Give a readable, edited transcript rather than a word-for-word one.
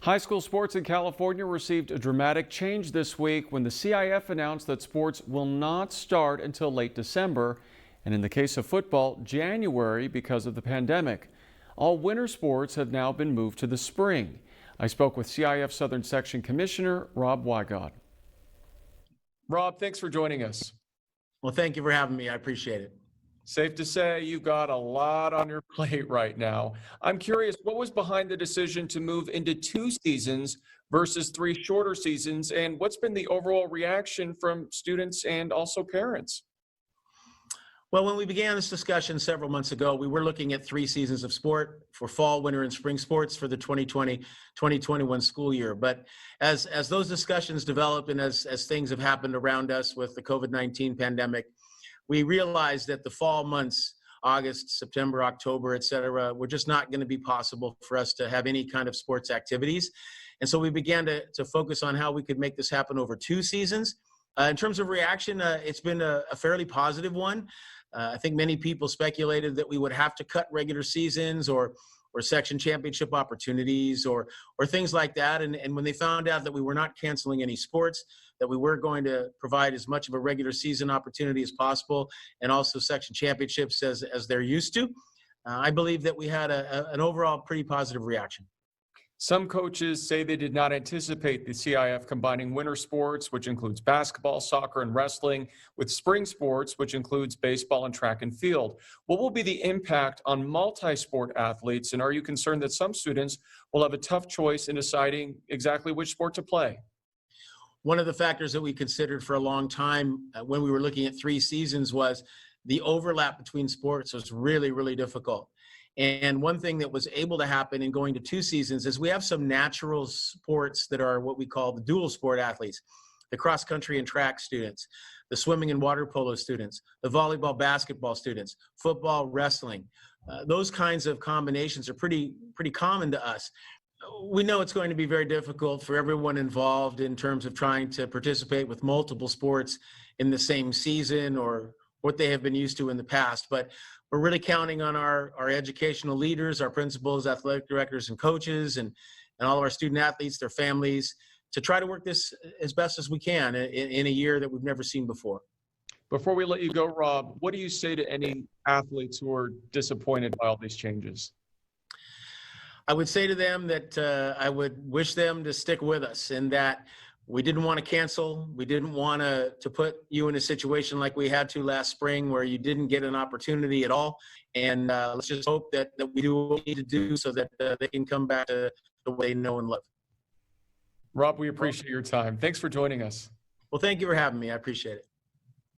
High school sports in California received a dramatic change this week when the CIF announced that sports will not start until late December, and in the case of football, January because of the pandemic. All winter sports have now been moved to the spring. I spoke with CIF Southern Section Commissioner Rob Wygod. Rob, thanks for joining us. Well, thank you for having me. I appreciate it. Safe to say you've got a lot on your plate right now. I'm curious, what was behind the decision to move into 2 seasons versus 3 shorter seasons, and what's been the overall reaction from students and also parents? Well, when we began this discussion several months ago, we were looking at 3 seasons of sport for fall, winter, and spring sports for the 2020-2021 school year. But as those discussions developed and as things have happened around us with the COVID-19 pandemic, we realized that the fall months, August, September, October, et cetera, were just not going to be possible for us to have any kind of sports activities. And so we began to focus on how we could make this happen over 2 seasons. In terms of reaction, it's been a fairly positive one. I think many people speculated that we would have to cut regular seasons or section championship opportunities or things like that. And when they found out that we were not canceling any sports, that we were going to provide as much of a regular season opportunity as possible and also section championships as they're used to, I believe that we had an overall pretty positive reaction. Some coaches say they did not anticipate the CIF combining winter sports, which includes basketball, soccer, and wrestling, with spring sports, which includes baseball and track and field. What will be the impact on multi-sport athletes, and are you concerned that some students will have a tough choice in deciding exactly which sport to play? One of the factors that we considered for a long time when we were looking at 3 seasons was the overlap between sports was really, really difficult. And one thing that was able to happen in going to 2 seasons is we have some natural sports that are what we call the dual sport athletes, the cross country and track students, the swimming and water polo students, the volleyball, basketball students, football, wrestling. Those kinds of combinations are pretty common to us. We know it's going to be very difficult for everyone involved in terms of trying to participate with multiple sports in the same season or what they have been used to in the past, but we're really counting on our educational leaders, our principals, athletic directors, and coaches, and all of our student athletes, their families, to try to work this as best as we can in a year that we've never seen before. Before we let you go, Rob, what do you say to any athletes who are disappointed by all these changes? I would say to them that I would wish them to stick with us and that we didn't want to cancel. We didn't want to put you in a situation like we had to last spring where you didn't get an opportunity at all. And let's just hope that we do what we need to do so that they can come back to the way they know and love. Rob, we appreciate your time. Thanks for joining us. Well, thank you for having me. I appreciate it.